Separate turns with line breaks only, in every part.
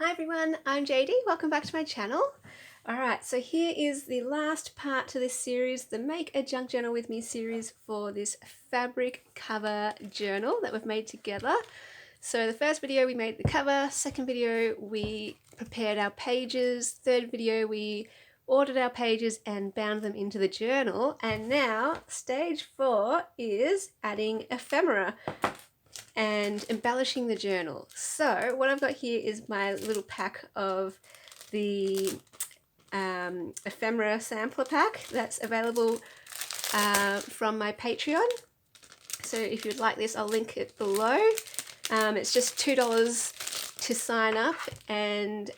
Hi everyone, I'm JD. Welcome back to my channel. Alright, so here is the last part to this series, the Make a Junk Journal with Me series for this fabric cover journal that we've made together. So the first video we made the cover, second video we prepared our pages, third video we ordered our pages and bound them into the journal, and now stage 4 is adding ephemera and embellishing the journal. So what I've got here is my little pack of the ephemera sampler pack that's available from my Patreon. So if you'd like this, I'll link it below. It's just $2 to sign up, and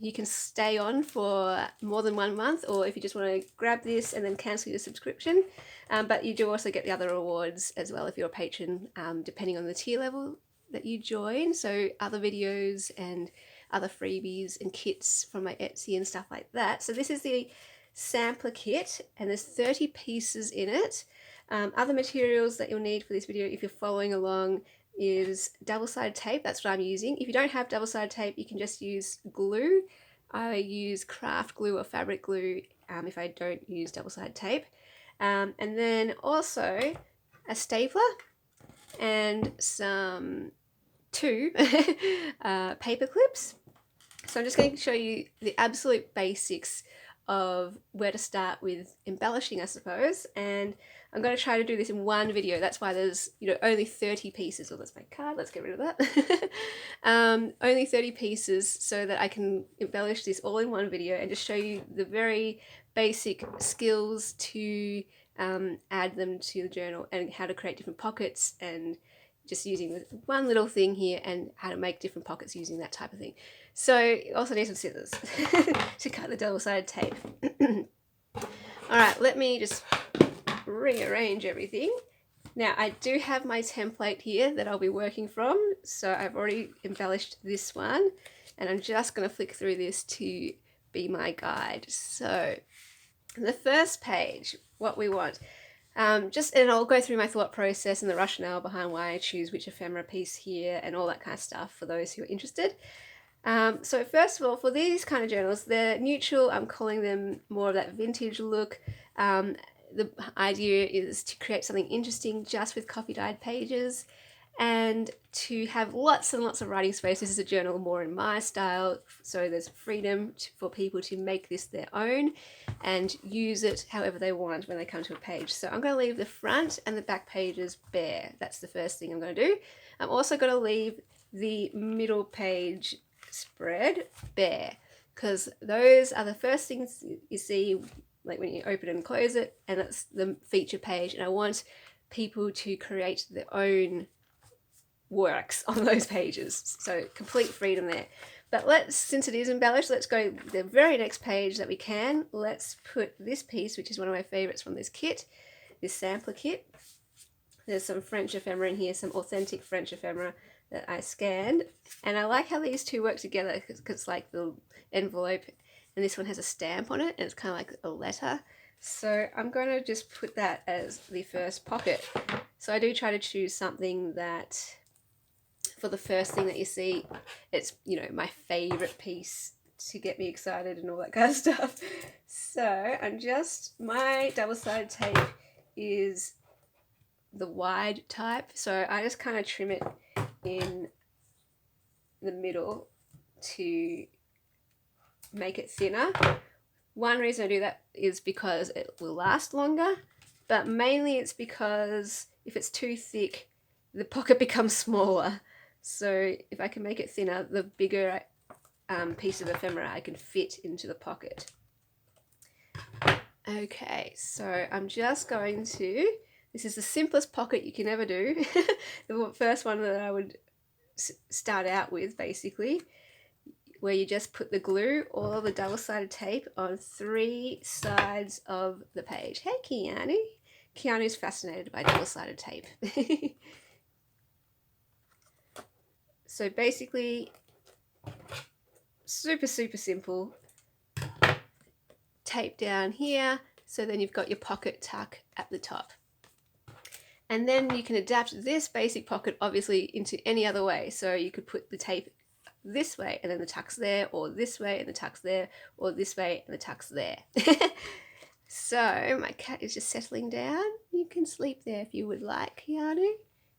you can stay on for more than 1 month, or if you just want to grab this and then cancel your subscription. But you do also get the other rewards as well if you're a patron, depending on the tier level that you join. So other videos and other freebies and kits from my Etsy and stuff like that. So this is the sampler kit, and there's 30 pieces in it. Other materials that you'll need for this video, if you're following along, is double-sided tape. That's what I'm using. If you don't have double-sided tape, you can just use glue. I use craft glue or fabric glue if I don't use double-sided tape. And then also a stapler and two paper clips. So I'm just going to show you the absolute basics of where to start with embellishing, I suppose, and I'm going to try to do this in one video. That's why there's only 30 pieces. Oh, that's my card, let's get rid of that. Only 30 pieces so that I can embellish this all in one video and just show you the very basic skills to add them to the journal and how to create different pockets, and just using one little thing here and how to make different pockets using that type of thing. So you also need some scissors to cut the double-sided tape. Alright, let me just rearrange everything. Now I do have my template here that I'll be working from, so I've already embellished this one, and I'm just going to flick through this to be my guide. So the first page, what we want, and I'll go through my thought process and the rationale behind why I choose which ephemera piece here and all that kind of stuff for those who are interested. So first of all, for these kind of journals, they're neutral. I'm calling them more of that vintage look. The idea is to create something interesting just with coffee dyed pages, and to have lots and lots of writing space. This is a journal more in my style, so there's freedom for people to make this their own and use it however they want when they come to a page. So I'm going to leave the front and the back pages bare. That's the first thing I'm going to do. I'm also going to leave the middle page spread bare, because those are the first things you see, like when you open and close it, and it's the feature page, and I want people to create their own works on those pages, so complete freedom there. But since it is embellished, let's go the very next page that we can. Let's put this piece, which is one of my favorites from this kit, this sampler kit. There's some French ephemera in here, some authentic French ephemera that I scanned, and I like how these two work together because it's like the envelope, and this one has a stamp on it, and it's kind of like a letter. So I'm going to just put that as the first pocket. So I do try to choose something that, for the first thing that you see, it's my favorite piece to get me excited and all that kind of stuff. So my double-sided tape is the wide type, so I just kind of trim it in the middle to make it thinner. One reason I do that is because it will last longer, but mainly it's because if it's too thick, the pocket becomes smaller. So if I can make it thinner, the bigger piece of ephemera I can fit into the pocket. Okay, so I'm just going to, this is the simplest pocket you can ever do. The first one that I would start out with, basically, where you just put the glue or the double-sided tape on 3 sides of the page. Hey, Keanu. Keanu's fascinated by double-sided tape. So basically, super simple. Tape down here, so then you've got your pocket tuck at the top. And then you can adapt this basic pocket obviously into any other way. So you could put the tape this way and then the tuck's there, or this way and the tuck's there, or this way and the tuck's there. So my cat is just settling down. You can sleep there if you would like, Keanu.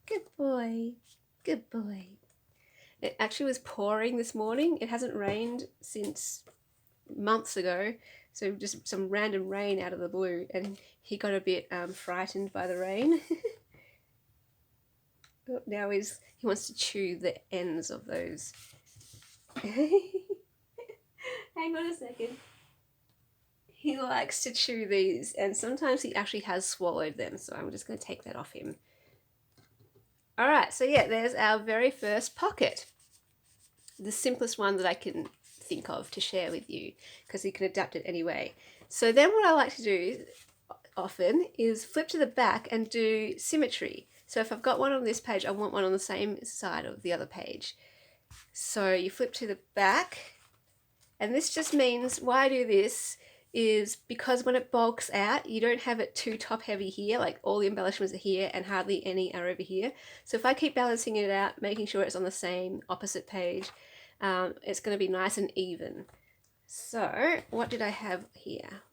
Good boy. Good boy. It actually was pouring this morning. It hasn't rained since months ago, so just some random rain out of the blue, and he got a bit frightened by the rain. Now he wants to chew the ends of those. Hang on a second. He likes to chew these, and sometimes he actually has swallowed them, so I'm just going to take that off him. Alright, so yeah, there's our very first pocket. The simplest one that I can think of to share with you, because you can adapt it anyway. So then what I like to do often is flip to the back and do symmetry. So if I've got one on this page, I want one on the same side of the other page. So you flip to the back, and this just means why I do this is because when it bulks out, you don't have it too top heavy here, like all the embellishments are here and hardly any are over here. So if I keep balancing it out, making sure it's on the same opposite page, it's going to be nice and even. So what did I have here?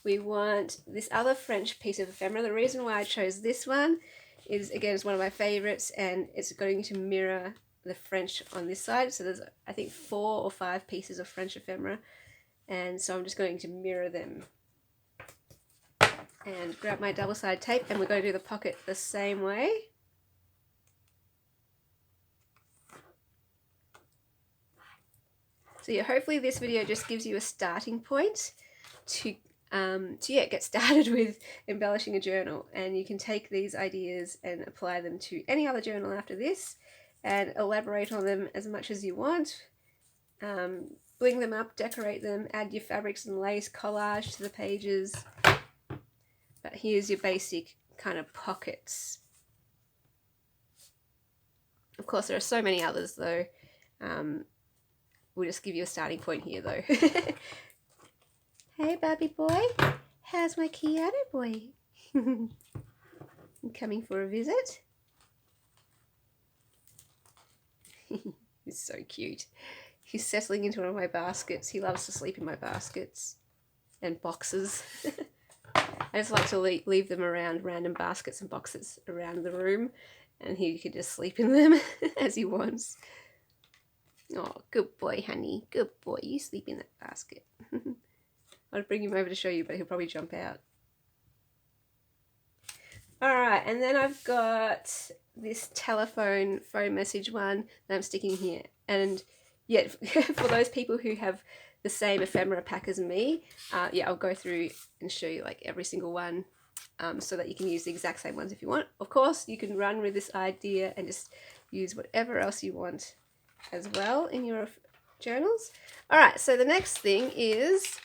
We want this other French piece of ephemera. The reason why I chose this one is, again, it's one of my favorites, and it's going to mirror the French on this side. So there's, I think, 4 or 5 pieces of French ephemera, and so I'm just going to mirror them. And grab my double-sided tape, and we're going to do the pocket the same way. So yeah, hopefully this video just gives you a starting point to get started with embellishing a journal, and you can take these ideas and apply them to any other journal after this and elaborate on them as much as you want. Bling them up, decorate them, add your fabrics and lace, collage to the pages. But here's your basic kind of pockets. Of course, there are so many others though. We'll just give you a starting point here though. Hey Barbie boy, how's my Keanu boy? I'm coming for a visit. He's so cute. He's settling into one of my baskets. He loves to sleep in my baskets and boxes. I just like to leave them around, random baskets and boxes around the room, and he can just sleep in them as he wants. Oh, good boy, honey. Good boy. You sleep in that basket. I'll bring him over to show you, but he'll probably jump out. Alright, and then I've got this telephone phone message one that I'm sticking here. And yeah, for those people who have the same ephemera pack as me, yeah, I'll go through and show you like every single one, so that you can use the exact same ones if you want. Of course, you can run with this idea and just use whatever else you want as well in your journals. Alright, so the next thing is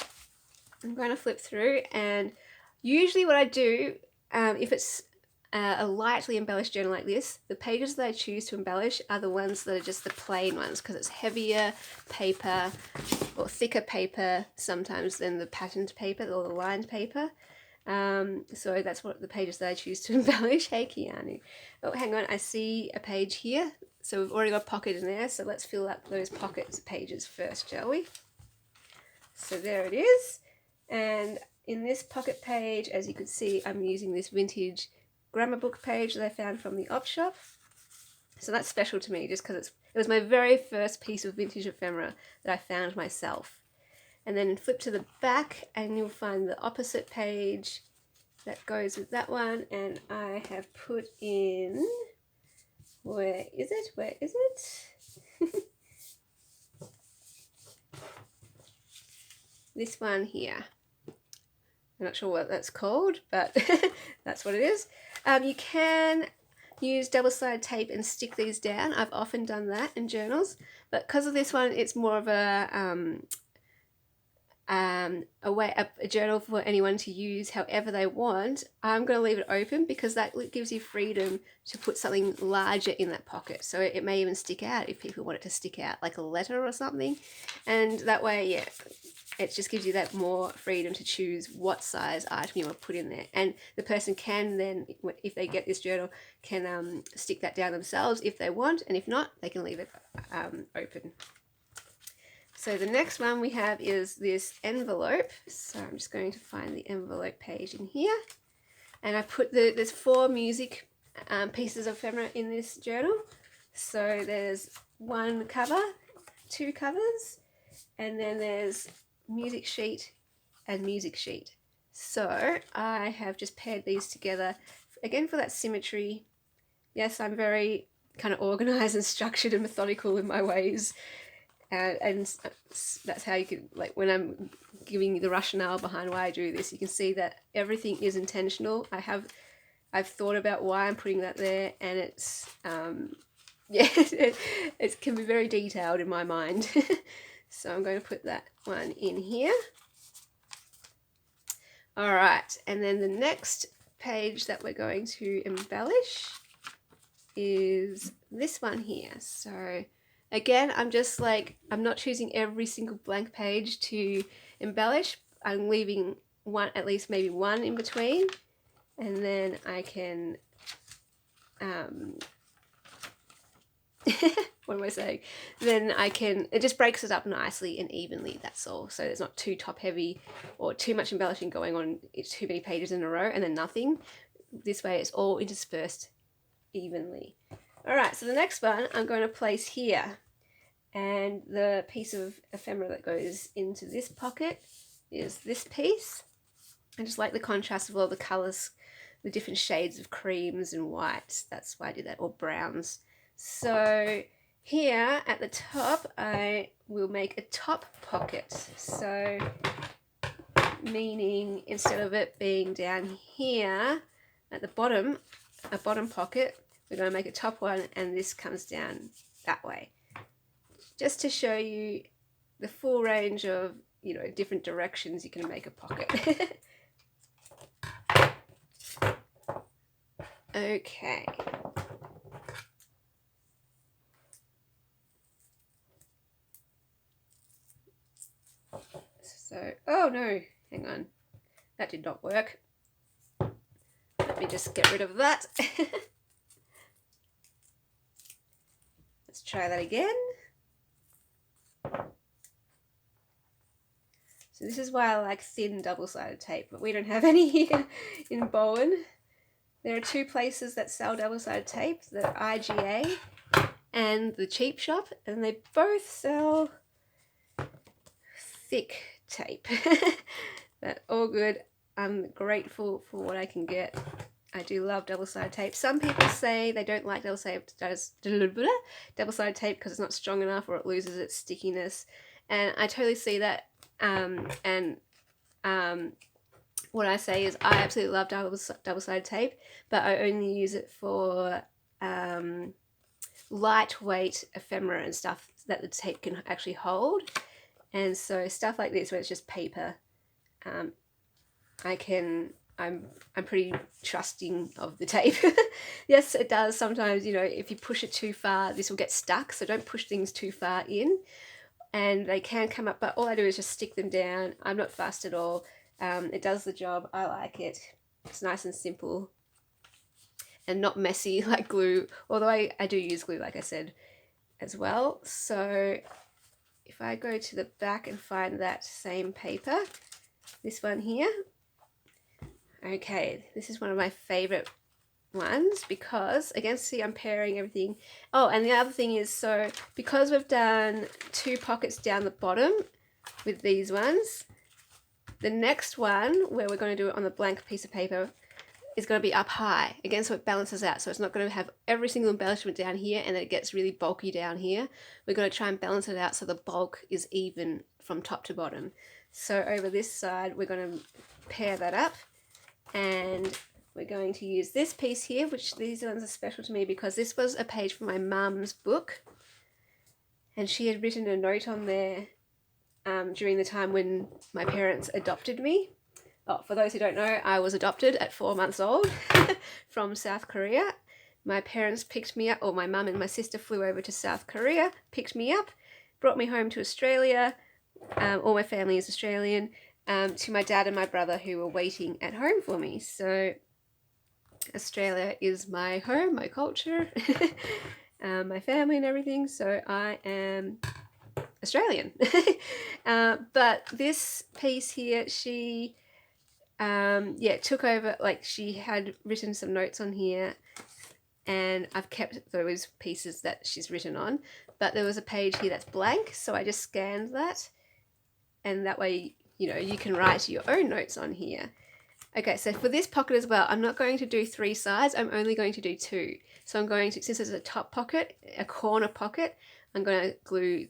I'm going to flip through, and usually what I do, if it's a lightly embellished journal like this, the pages that I choose to embellish are the ones that are just the plain ones, because it's heavier paper or thicker paper sometimes than the patterned paper or the lined paper. So that's what the pages that I choose to embellish. Hey Keanu. Oh, hang on, I see a page here. So we've already got a pocket in there, so let's fill up those pockets pages first, shall we? So there it is. And in this pocket page, as you can see, I'm using this vintage grammar book page that I found from the op shop. So that's special to me just because it was my very first piece of vintage ephemera that I found myself. And then flip to the back and you'll find the opposite page that goes with that one. And I have put in, where is it? Where is it? This one here. I'm not sure what that's called, but that's what it is. You can use double-sided tape and stick these down. I've often done that in journals, but because of this one, it's more of a journal for anyone to use however they want. I'm going to leave it open because that gives you freedom to put something larger in that pocket. So it may even stick out if people want it to stick out, like a letter or something. And that way, yeah, it just gives you that more freedom to choose what size item you want to put in there. And the person can then, if they get this journal, can stick that down themselves if they want, and if not, they can leave it open. So the next one we have is this envelope. So I'm just going to find the envelope page in here. And I put there's 4 music pieces of ephemera in this journal. So there's 1 cover, 2 covers, and then there's music sheet and music sheet. So I have just paired these together again for that symmetry. Yes, I'm very kind of organized and structured and methodical in my ways, and that's how you can, like, when I'm giving you the rationale behind why I do this, you can see that everything is intentional. I've thought about why I'm putting that there, and it's yeah, it can be very detailed in my mind. So I'm going to put that one in here. All right, and then the next page that we're going to embellish is this one here. So again, I'm not choosing every single blank page to embellish. I'm leaving one, at least maybe one in between, and then I can what am I saying? Then I can, it just breaks it up nicely and evenly, that's all. So it's not too top heavy or too much embellishing going on, it's too many pages in a row and then nothing. This way it's all interspersed evenly. All right, so the next one I'm going to place here. And the piece of ephemera that goes into this pocket is this piece. I just like the contrast of all the colours, the different shades of creams and whites. That's why I did that, or browns. So here at the top, I will make a top pocket. So meaning instead of it being down here at the bottom, a bottom pocket, we're going to make a top one, and this comes down that way. Just to show you the full range of, you know, different directions you can make a pocket. Okay. So, oh no, hang on. That did not work. Let me just get rid of that. Let's try that again. So this is why I like thin double-sided tape, but we don't have any here in Bowen. There are 2 places that sell double-sided tape, the IGA and the Cheap Shop, and they both sell thick tape. But all good. I'm grateful for what I can get. I do love double-sided tape. Some people say they don't like double-sided tape because it's not strong enough or it loses its stickiness, and I totally see that. What I say is I absolutely love double-sided tape, but I only use it for lightweight ephemera and stuff that the tape can actually hold. And so stuff like this where it's just paper, I'm pretty trusting of the tape. Yes, it does sometimes, you know, if you push it too far, this will get stuck, so don't push things too far in. And they can come up, but all I do is just stick them down. I'm not fussed at all. It does the job. I like it. It's nice and simple and not messy like glue, although I do use glue, like I said, as well. So if I go to the back and find that same paper, this one here, okay, this is one of my favorite ones because, again, see, I'm pairing everything. Oh, and the other thing is, so because we've done 2 pockets down the bottom with these ones, the next one where we're going to do it on the blank piece of paper is going to be up high again, so it balances out. So it's not going to have every single embellishment down here and then it gets really bulky down here. We're going to try and balance it out so the bulk is even from top to bottom. So over this side we're going to pair that up, and we're going to use this piece here, which these ones are special to me because this was a page from my mum's book, and she had written a note on there during the time when my parents adopted me. Oh, for those who don't know, I was adopted at 4 months old from South Korea. My parents picked me up, or my mum and my sister flew over to South Korea, picked me up, brought me home to Australia, All my family is Australian, to my dad and my brother who were waiting at home for me. So Australia is my home, my culture, my family and everything. So I am Australian. But this piece here, she took over, like she had written some notes on here, and I've kept those pieces that she's written on, but there was a page here that's blank, so I just scanned that, and that way, you know, you can write your own notes on here. Okay, so for this pocket as well, I'm not going to do 3 sides, I'm only going to do 2. So I'm going to, since it's a top pocket, a corner pocket, I'm going to glue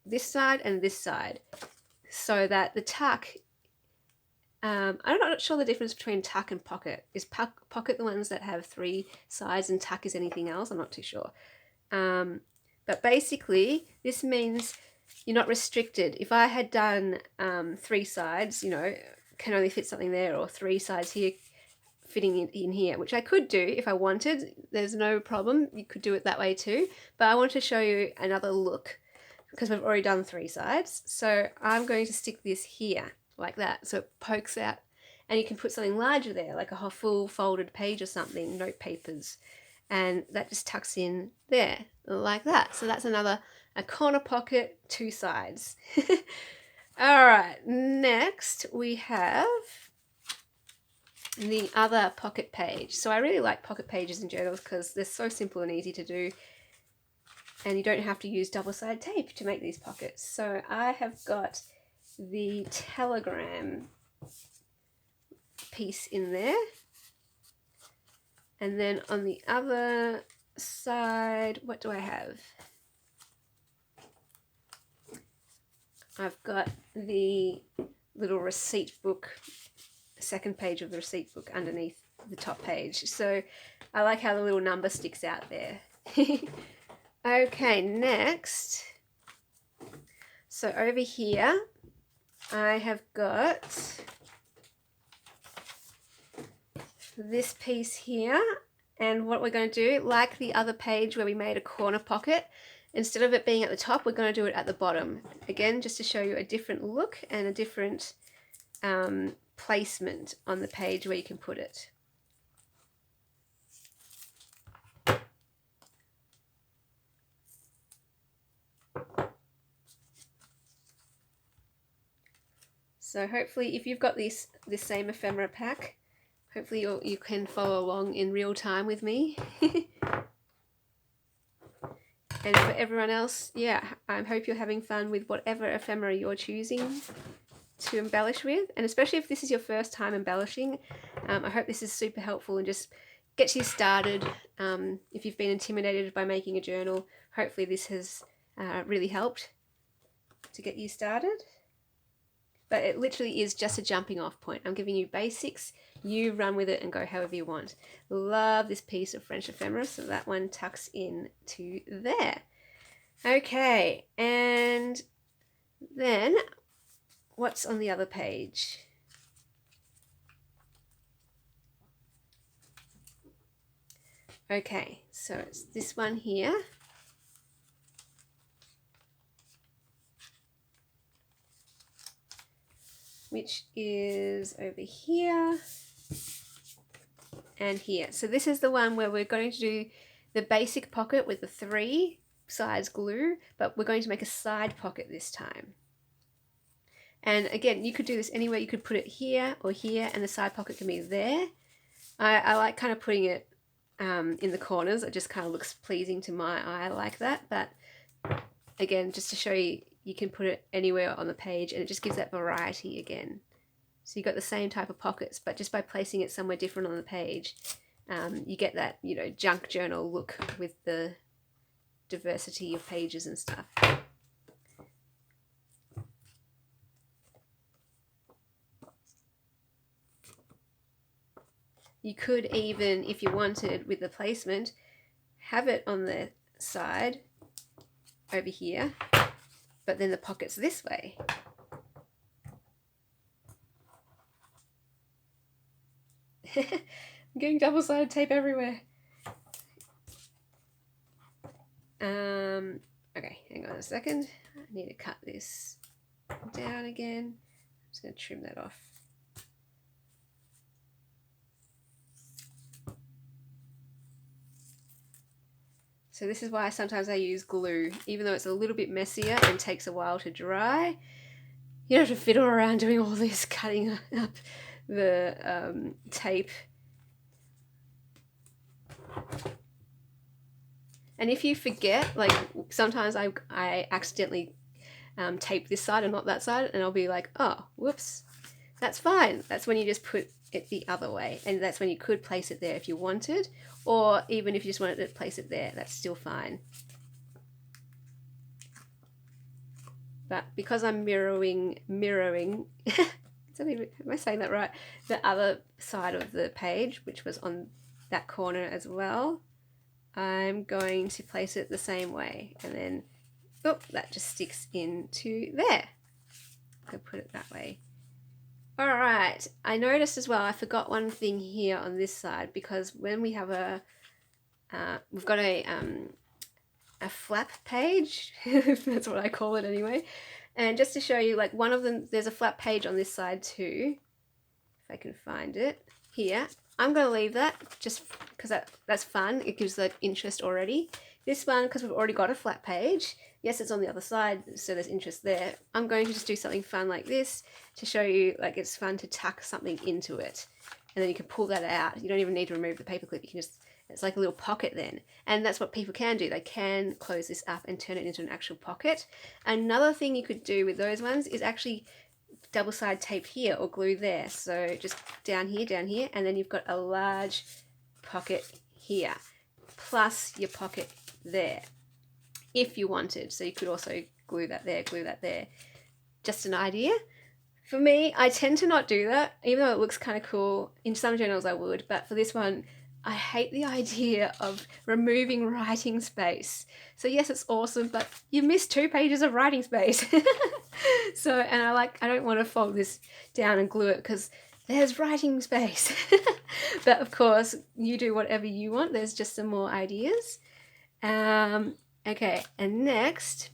this side and this side, so that the tuck, I'm not sure the difference between tuck and pocket. Is pocket the ones that have 3 sides and tuck is anything else? I'm not too sure. But basically, this means you're not restricted. If I had done 3 sides, you know, can only fit something there, or 3 sides here fitting in here, which I could do if I wanted. There's no problem. You could do it that way too. But I want to show you another look because we've already done 3 sides. So I'm going to stick this here like that, so it pokes out, and you can put something larger there, like a full folded page or something, note papers, and that just tucks in there like that. So that's a corner pocket, 2 sides. All right, next we have the other pocket page. So I really like pocket pages in journals because they're so simple and easy to do, and you don't have to use double-sided tape to make these pockets. So I have got the telegram piece in there, and then on the other side, what do I have? I've got the little receipt book, second page of the receipt book underneath the top page. So I like how the little number sticks out there. Okay, next, so over here I have got this piece here, and what we're going to do, like the other page where we made a corner pocket, instead of it being at the top, we're going to do it at the bottom. Again, just to show you a different look and a different placement on the page where you can put it. So hopefully, if you've got this same ephemera pack, hopefully you can follow along in real time with me. And for everyone else, yeah, I hope you're having fun with whatever ephemera you're choosing to embellish with. And especially if this is your first time embellishing, I hope this is super helpful and just gets you started. If you've been intimidated by making a journal, hopefully this has really helped to get you started. But it literally is just a jumping off point. I'm giving you basics. You run with it and go however you want. Love this piece of French ephemera, so that one tucks in to there. Okay, and then what's on the other page? Okay, so it's this one here. Which is over here and here. So this is the one where we're going to do the basic pocket with the 3 sides glue, but we're going to make a side pocket this time. And again, you could do this anywhere. You could put it here or here, and the side pocket can be there. I like kind of putting it in the corners. It just kind of looks pleasing to my eye like that. But again, just to show you, you can put it anywhere on the page, and it just gives that variety again. So you've got the same type of pockets, but just by placing it somewhere different on the page, you get that, you know, junk journal look with the diversity of pages and stuff. You could even, if you wanted, with the placement, have it on the side over here, but then the pocket's this way. I'm getting double-sided tape everywhere. Okay, hang on a second. I need to cut this down again. I'm just going to trim that off. So this is why sometimes I use glue, even though it's a little bit messier and takes a while to dry. You don't have to fiddle around doing all this, cutting up the tape. And if you forget, like sometimes I accidentally tape this side and not that side, and I'll be like, oh, whoops, that's fine. That's when you just put it the other way, and that's when you could place it there if you wanted, or even if you just wanted to place it there, that's still fine. But because I'm mirroring, am I saying that right? The other side of the page, which was on that corner as well, I'm going to place it the same way, and then, oh, that just sticks into there. I'll put it that way. All right, I noticed as well, I forgot one thing here on this side, because when we have we've got a flap page, that's what I call it anyway. And just to show you, like one of them, there's a flap page on this side too, if I can find it here. I'm going to leave that just because that's fun. It gives that interest already. This one, because we've already got a flat page, yes, it's on the other side, so there's interest there. I'm going to just do something fun like this to show you, like it's fun to tuck something into it. And then you can pull that out. You don't even need to remove the paperclip. You can just, it's like a little pocket then. And that's what people can do. They can close this up and turn it into an actual pocket. Another thing you could do with those ones is actually double side tape here or glue there. So just down here, and then you've got a large pocket here, plus your pocket there, if you wanted. So you could also glue that there. Just an idea. For me, I tend to not do that, even though it looks kind of cool. In some journals I would, but for this one, I hate the idea of removing writing space. So yes, it's awesome, but you missed 2 pages of writing space. So, and I don't want to fold this down and glue it because there's writing space. But of course, you do whatever you want. There's just some more ideas. Okay, and next,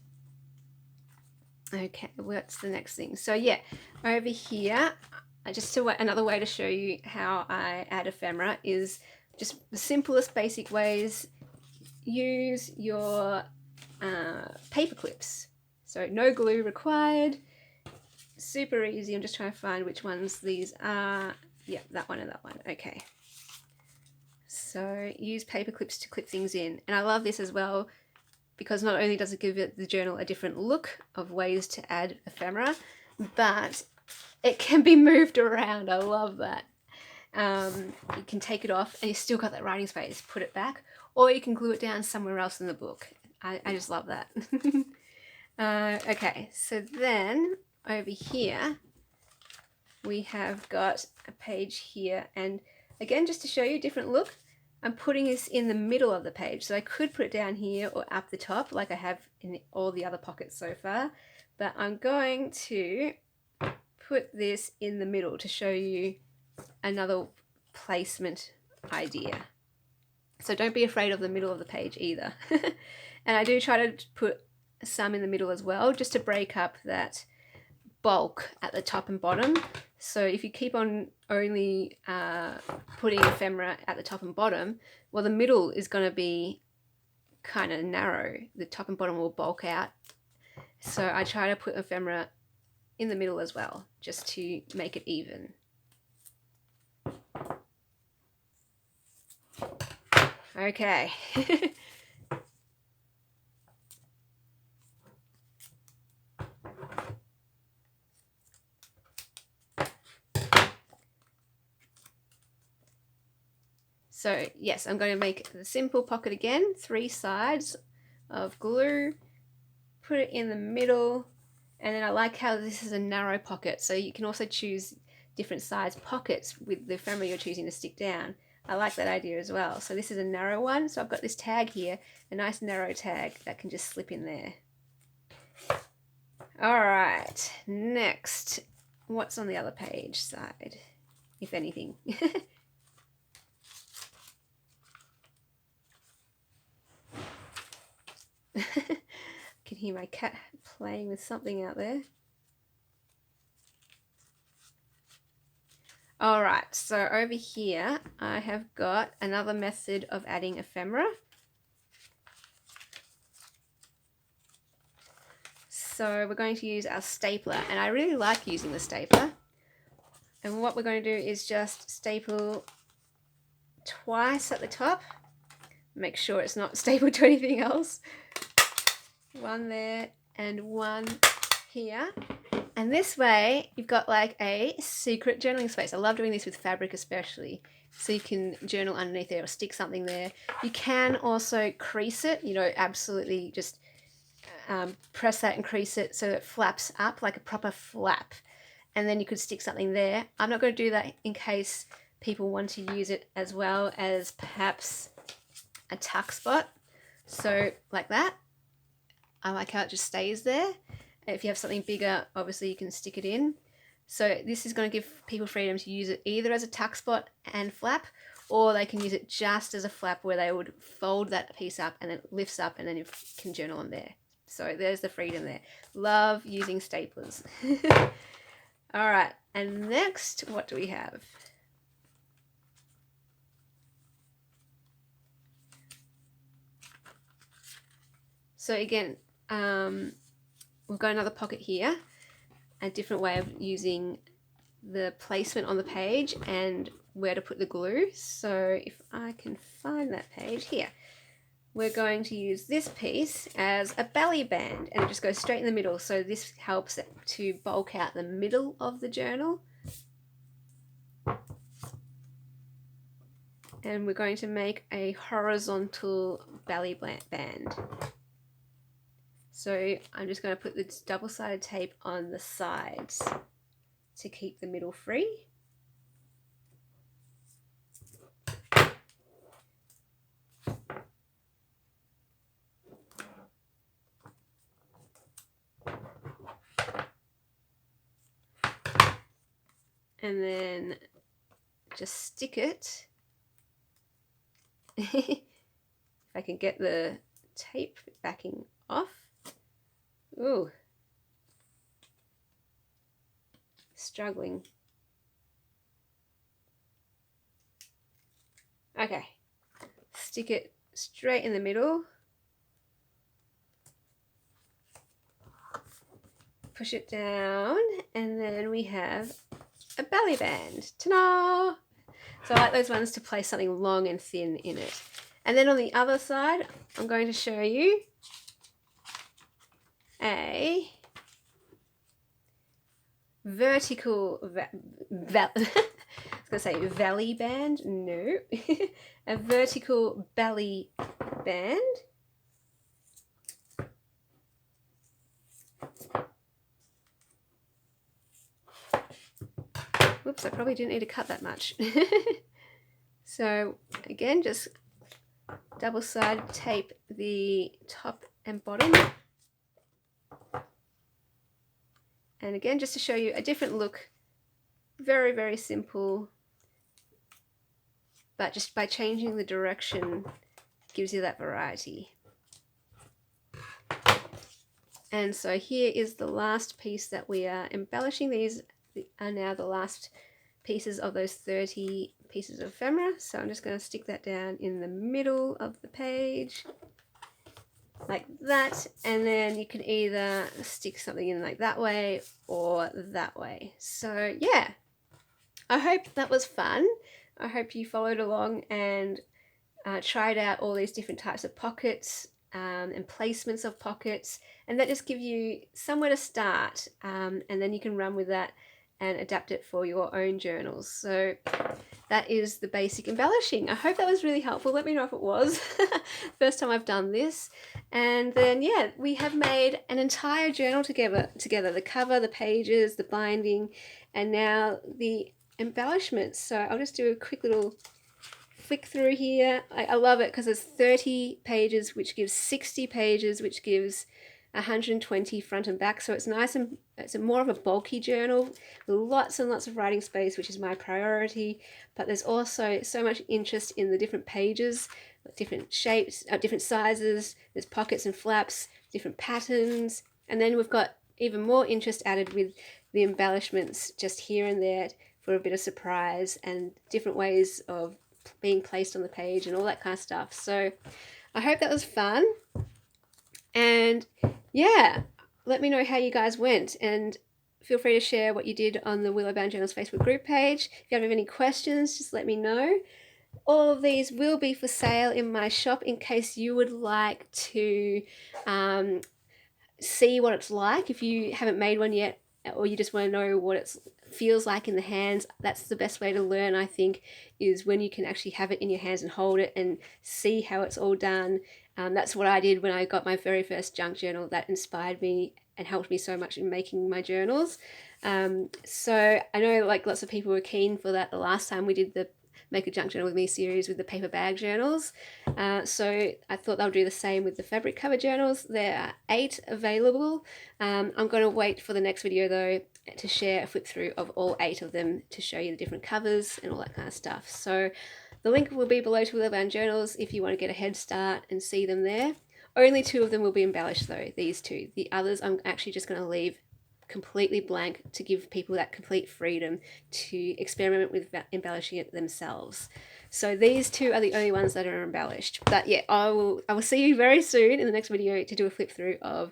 okay, what's the next thing? So yeah, over here, just another way to show you how I add ephemera is just the simplest basic ways. Use your paper clips. So no glue required. Super easy. I'm just trying to find which ones these are. Yeah, that one and that one. Okay. So use paper clips to clip things in. And I love this as well because not only does it give the journal a different look of ways to add ephemera, but it can be moved around. I love that. You can take it off and you still got that writing space, put it back, or you can glue it down somewhere else in the book. I just love that. Okay, so then over here we have got a page here, and again, just to show you a different look, I'm putting this in the middle of the page. So I could put it down here or up the top like I have in all the other pockets so far, but I'm going to put this in the middle to show you another placement idea. So don't be afraid of the middle of the page either. And I do try to put some in the middle as well, just to break up that bulk at the top and bottom. So if you keep on only putting ephemera at the top and bottom, well, the middle is going to be kind of narrow. The top and bottom will bulk out. So I try to put ephemera in the middle as well, just to make it even. Okay. So yes, I'm going to make the simple pocket again, 3 sides of glue, put it in the middle, and then I like how this is a narrow pocket, so you can also choose different size pockets with the ephemera you're choosing to stick down. I like that idea as well. So this is a narrow one, so I've got this tag here, a nice narrow tag that can just slip in there. All right, next, what's on the other page side, if anything? I can hear my cat playing with something out there. Alright, so over here I have got another method of adding ephemera. So we're going to use our stapler, and I really like using the stapler. And what we're going to do is just staple twice at the top. Make sure it's not stapled to anything else. One there and one here. And this way you've got like a secret journaling space. I love doing this with fabric especially. So you can journal underneath there or stick something there. You can also crease it, you know, absolutely just press that and crease it so it flaps up like a proper flap. And then you could stick something there. I'm not going to do that in case people want to use it as well as perhaps a tuck spot. So like that. I like how it just stays there. If you have something bigger, obviously you can stick it in. So this is going to give people freedom to use it either as a tuck spot and flap, or they can use it just as a flap where they would fold that piece up and it lifts up and then you can journal on there. So there's the freedom there. Love using staplers. All right, and next, what do we have? So again, we've got another pocket here, a different way of using the placement on the page and where to put the glue. So if I can find that page here, we're going to use this piece as a belly band, and it just goes straight in the middle. So this helps to bulk out the middle of the journal. And we're going to make a horizontal belly band. So I'm just going to put this double-sided tape on the sides to keep the middle free. And then just stick it. If I can get the tape backing off. Ooh. Struggling. Okay. Stick it straight in the middle. Push it down, and then we have a belly band. Ta-da! So I like those ones to place something long and thin in it. And then on the other side, I'm going to show you a vertical I was going to say valley band. No. A vertical belly band. Whoops, I probably didn't need to cut that much. So again, just double side tape the top and bottom. And again, just to show you a different look, very, very simple, but just by changing the direction gives you that variety. And so here is the last piece that we are embellishing. These are now the last pieces of those 30 pieces of ephemera. So I'm just going to stick that down in the middle of the page like that, and then you can either stick something in like that way or that way. So yeah, I hope that was fun. I hope you followed along and tried out all these different types of pockets and placements of pockets, and that just give you somewhere to start, and then you can run with that and adapt it for your own journals. So that is the basic embellishing. I hope that was really helpful. Let me know if it was. First time I've done this. And then yeah, we have made an entire journal together. The cover, the pages, the binding, and now the embellishments. So I'll just do a quick little flick through here. I love it because there's 30 pages, which gives 60 pages, which gives 120 front and back. So it's nice, and it's more of a bulky journal with lots and lots of writing space, which is my priority. But there's also so much interest in the different pages, different shapes, different sizes. There's pockets and flaps, different patterns. And then we've got even more interest added with the embellishments just here and there for a bit of surprise and different ways of being placed on the page and all that kind of stuff. So I hope that was fun. And yeah, let me know how you guys went, and feel free to share what you did on the Willowbound Journals Facebook group page. If you have any questions, just let me know. All of these will be for sale in my shop in case you would like to see what it's like. If you haven't made one yet, or you just want to know what it feels like in the hands, that's the best way to learn, I think, is when you can actually have it in your hands and hold it and see how it's all done. That's what I did when I got my very first junk journal. That inspired me and helped me so much in making my journals. So I know like lots of people were keen for that the last time we did the Make a Junk Journal with Me series with the paper bag journals. So I thought they'll do the same with the fabric cover journals. There are 8 available. I'm going to wait for the next video though to share a flip through of all 8 of them to show you the different covers and all that kind of stuff. So the link will be below to Willowbound Journals if you want to get a head start and see them there. Only 2 of them will be embellished though, these 2. The others I'm actually just going to leave completely blank to give people that complete freedom to experiment with embellishing it themselves. So these 2 are the only ones that are embellished. But yeah, I will see you very soon in the next video to do a flip through of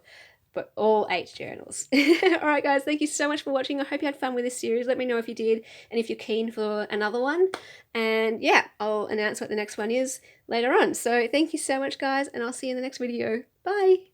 all 8 journals. Alright guys, thank you so much for watching. I hope you had fun with this series. Let me know if you did and if you're keen for another one. And yeah, I'll announce what the next one is later on. So thank you so much guys, and I'll see you in the next video. Bye!